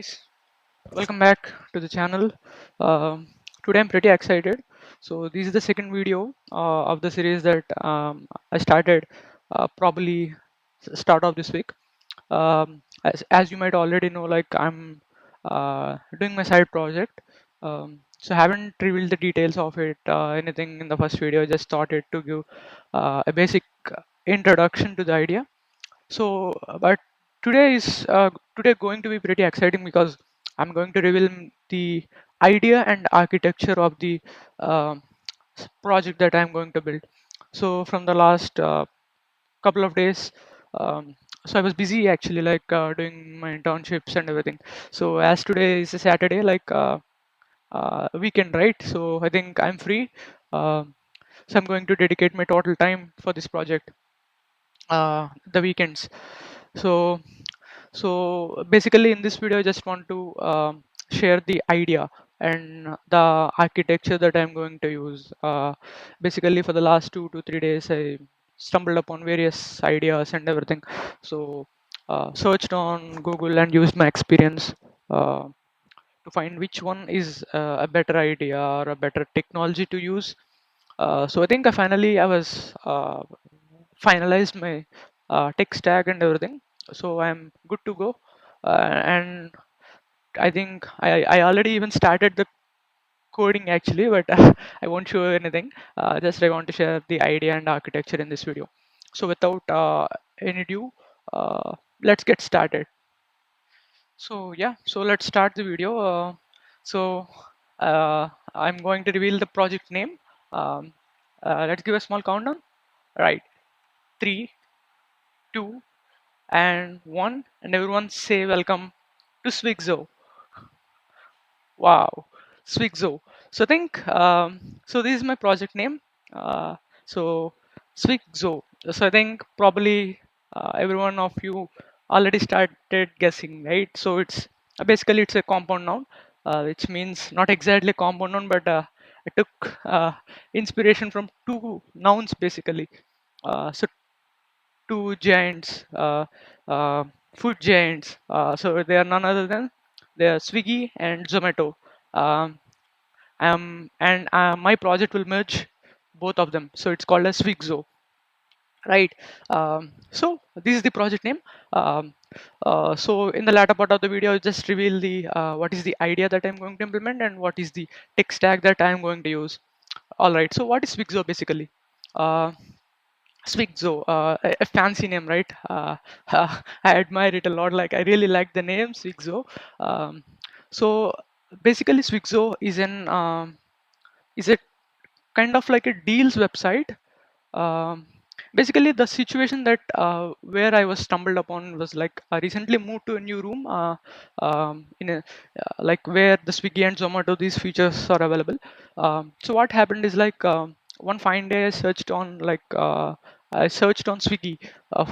guys, welcome back to the channel. Um, Today I'm pretty excited. So this is the second video of the series that I started probably start of this week. As you might already know, like I'm doing my side project. So I haven't revealed the details of it, anything in the first video. I just thought it to give a basic introduction to the idea. But today going to be pretty exciting because I'm going to reveal the idea and architecture of the um project that I'm going to build. So from the last couple of days, um, so I was busy actually, like doing my internships and everything. So as today is a Saturday, like weekend, right? So I think I'm free. Um, so I'm going to dedicate my total time for this project, the weekends. So So basically, in this video, I just want to share the idea and the architecture that I'm going to use. Basically, for the last 2 to 3 days, I stumbled upon various ideas and everything. So searched on Google and used my experience to find which one is a better idea or a better technology to use. So I think I was finalized my tech stack and everything. So I'm good to go. And I think I already even started the coding actually, but I won't show anything. Just I want to share the idea and architecture in this video. So without any ado, let's get started. So yeah, so let's start the video. So I'm going to reveal the project name. Um, let's give a small countdown. Right, three, two, and one, and everyone say welcome to SWIGZO. Wow, SWIGZO. So I think so. This is my project name. Uh, so SWIGZO. So I think probably every one of you already started guessing, right? So it's basically it's a compound noun, which means not exactly compound noun, but I took inspiration from two nouns basically. So two giants, food giants. So they are none other than they are Swiggy and Zomato. Um, and my project will merge both of them. So it's called as SWIGZO, right? So this is the project name. Um, so in the latter part of the video, I'll just reveal the what is the idea that I'm going to implement and what is the tech stack that I'm going to use. All right. So what is SWIGZO basically? Uh, SWIGZO, a fancy name, right? I admire it a lot. Like I really like the name SWIGZO. Um, so basically, SWIGZO is a kind of like a deals website. um, Basically the situation that where I was stumbled upon was like I recently moved to a new room, in a like where the Swiggy and Zomato these features are available. So what happened is like one fine day I searched on Swiggy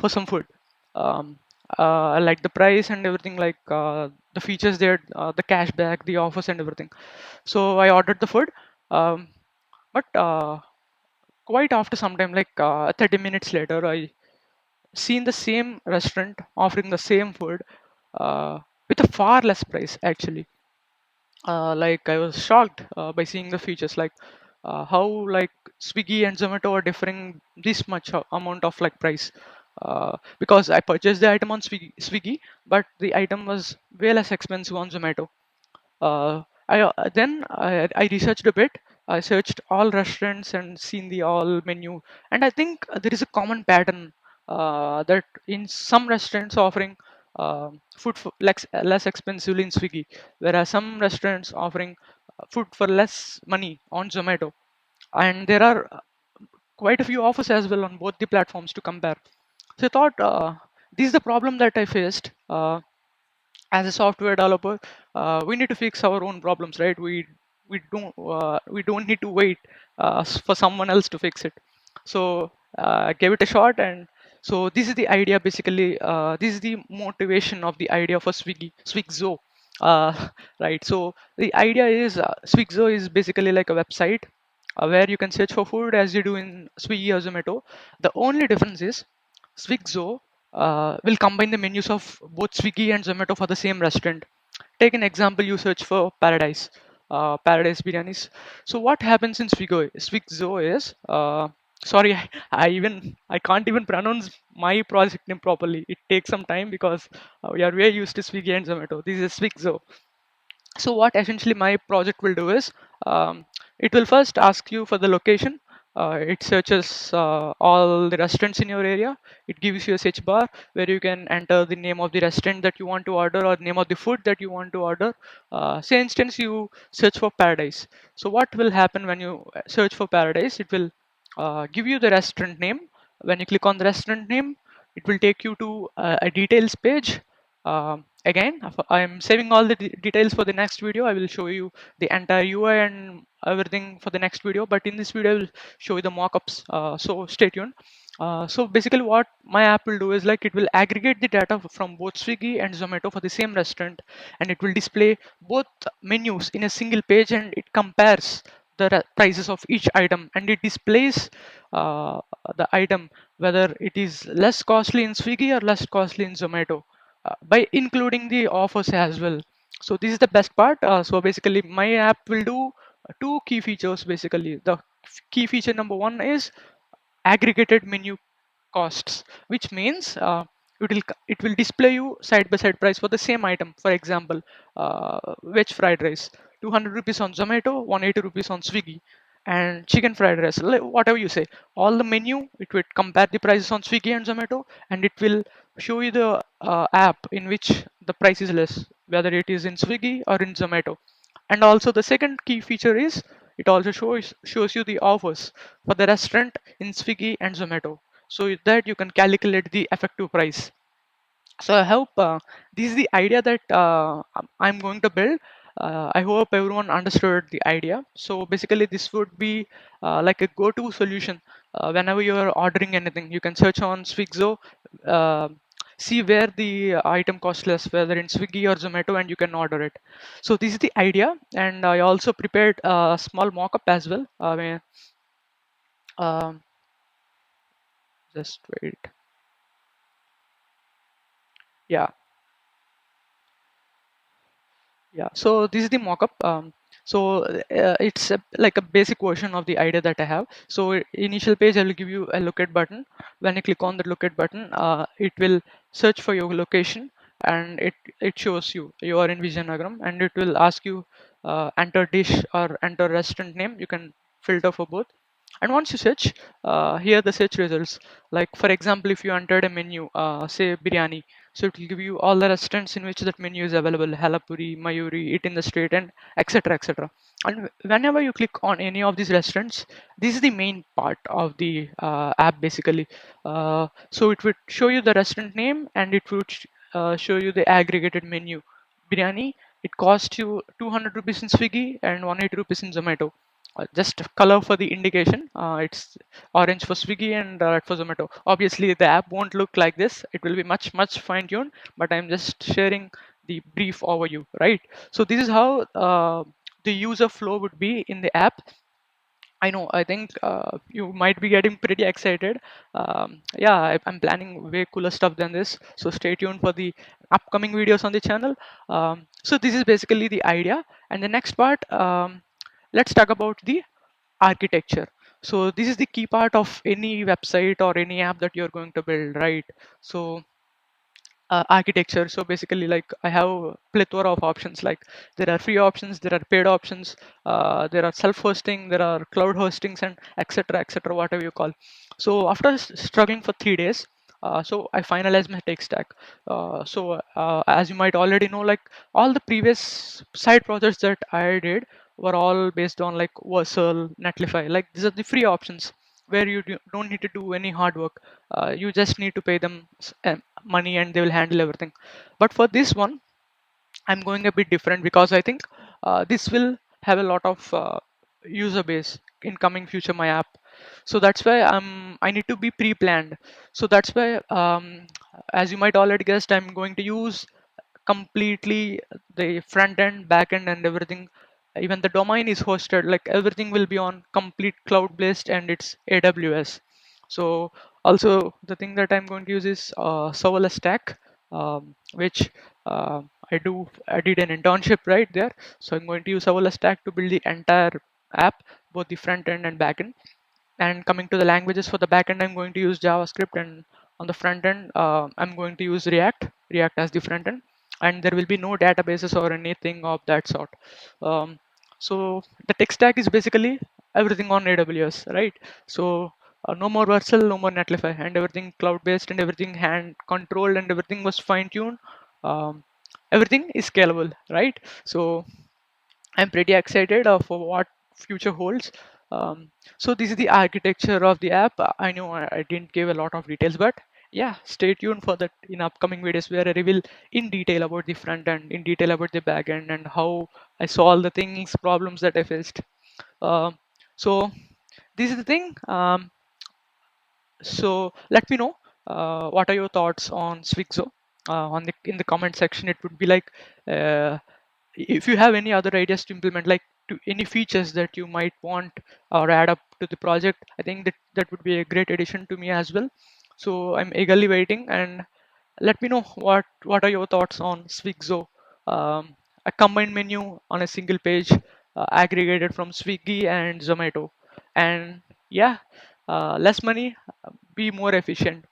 for some food. um, I like the price and everything, like the features there, the cashback, the offers and everything. So I ordered the food. Um, but quite after some time, like 30 minutes later, I seen the same restaurant offering the same food uh, with a far less price actually. Like I was shocked by seeing the features, like how like Swiggy and Zomato are differing this much amount of like price. Because I purchased the item on Swiggy, but the item was way less expensive on Zomato. I researched a bit. I searched all restaurants and seen the all menu, and I think there is a common pattern that in some restaurants offering food for less expensively in Swiggy, whereas some restaurants offering food for less money on Zomato, and there are quite a few offers as well on both the platforms to compare. So I thought this is the problem that I faced. As a software developer, we need to fix our own problems, right? We don't need to wait for someone else to fix it. So I gave it a shot, and so this is the idea basically. This is the motivation of the idea for SWIGZO. uh, right? So the idea is SWIGZO is basically like a website where you can search for food as you do in Swiggy or Zomato. The only difference is SWIGZO will combine the menus of both Swiggy and Zomato for the same restaurant. take an example. You search for Paradise biryanis. So what happens in SWIGZO is, sorry, I can't even pronounce my project name properly. It takes some time because we are very used to Swiggy and Zomato. This is SWIGZO. So what essentially my project will do is, it will first ask you for the location. It searches all the restaurants in your area. It gives you a search bar where you can enter the name of the restaurant that you want to order or name of the food that you want to order. Say instance you search for Paradise. So what will happen when you search for Paradise? It will give you the restaurant name. When you click on the restaurant name, it will take you to a details page. Again, I'm saving all the details for the next video. I will show you the entire UI and everything for the next video. But in this video, I will show you the mockups. So stay tuned. So basically, what my app will do is like it will aggregate the data from both Swiggy and Zomato for the same restaurant, and it will display both menus in a single page, and it compares the prices of each item, and it displays uh, the item whether it is less costly in Swiggy or less costly in Zomato, by including the offers as well. So this is the best part. So basically my app will do two key features. Basically the key feature number one is aggregated menu costs, which means it will display you side by side price for the same item. For example, veg fried rice, 200 rupees on Zomato, 180 rupees on Swiggy, and chicken fried rice, whatever you say, all the menu, it will compare the prices on Swiggy and Zomato, and it will show you the app in which the price is less, whether it is in Swiggy or in Zomato. And also the second key feature is it also shows you the offers for the restaurant in Swiggy and Zomato, so that you can calculate the effective price. So I hope this is the idea that I'm going to build. I hope everyone understood the idea. So basically, this would be like a go-to solution whenever you are ordering anything. You can search on SWIGZO, uh, see where the item costs less, whether in Swiggy or Zomato, and you can order it. So this is the idea, and I also prepared a small mock-up as well. Um, just wait. Yeah. Yeah, so this is the mockup. So it's like a basic version of the idea that I have. So initial page, I will give you a locate button. When you click on the locate button, it will search for your location, and it shows you are in Vizianagaram, and it will ask you enter dish or enter restaurant name. You can filter for both. And once you search, here the search results. Like for example, if you entered a menu, say biryani, so it will give you all the restaurants in which that menu is available: Halapuri, Mayuri, Eat in the Street, and etc. etc. And whenever you click on any of these restaurants, this is the main part of the app basically. So it would show you the restaurant name, and it would show you the aggregated menu. Biryani, it costs you 200 rupees in Swiggy and 180 rupees in Zomato. Just color for the indication. It's orange for Swiggy and red for Zomato. Obviously, the app won't look like this. It will be much fine tuned. But I'm just sharing the brief overview, right? So this is how the user flow would be in the app. I know. I think you might be getting pretty excited. Yeah, I'm planning way cooler stuff than this. So stay tuned for the upcoming videos on the channel. So this is basically the idea. And the next part, let's talk about the architecture. So this is the key part of any website or any app that you're going to build, right? So architecture. So basically, like I have a plethora of options. Like there are free options, there are paid options, there are self-hosting, there are cloud hostings, and etc. etc. Whatever you call. So after struggling for 3 days, so I finalized my tech stack. As you might already know, like all the previous side projects that I did were all based on like Versal, Netlify. Like these are the free options where you don't need to do any hard work. You just need to pay them money, and they will handle everything. But for this one, I'm going a bit different because I think this will have a lot of user base in coming future my app. So that's why I need to be pre-planned. So that's why, as you might already guessed, I'm going to use completely the front end, back end, and everything. Even the domain is hosted. Like everything will be on complete cloud based, and it's AWS. So also the thing that I'm going to use is serverless stack, which I did an internship right there. So I'm going to use serverless stack to build the entire app, both the front end and back end. And coming to the languages for the backend, I'm going to use JavaScript, and on the front end, I'm going to use React as the front end, and there will be no databases or anything of that sort. Um, so the tech stack is basically everything on AWS, right? So no more Vercel, no more Netlify, and everything cloud-based and everything hand controlled and everything was fine-tuned. Um, Everything is scalable, right? So I'm pretty excited for what future holds. So this is the architecture of the app. I know I didn't give a lot of details, but yeah, stay tuned for that in upcoming videos where I reveal in detail about the front end, in detail about the back end, and how I solve the things, problems that I faced. Um, so this is the thing. So let me know what are your thoughts on SWIGZO on the in the comment section. It would be like uh, if you have any other ideas to implement, like to any features that you might want or add up to the project, I think that that would be a great addition to me as well. So I'm eagerly waiting, and let me know what are your thoughts on SWIGZO, a combined menu on a single page, aggregated from Swiggy and Zomato, and yeah, less money, be more efficient.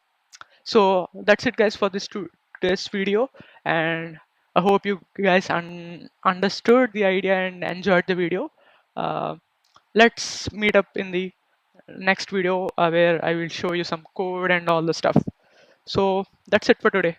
So that's it, guys, for this video, and I hope you guys understood the idea and enjoyed the video. Uh, let's meet up in the next video where I will show you some code and all the stuff. So that's it for today.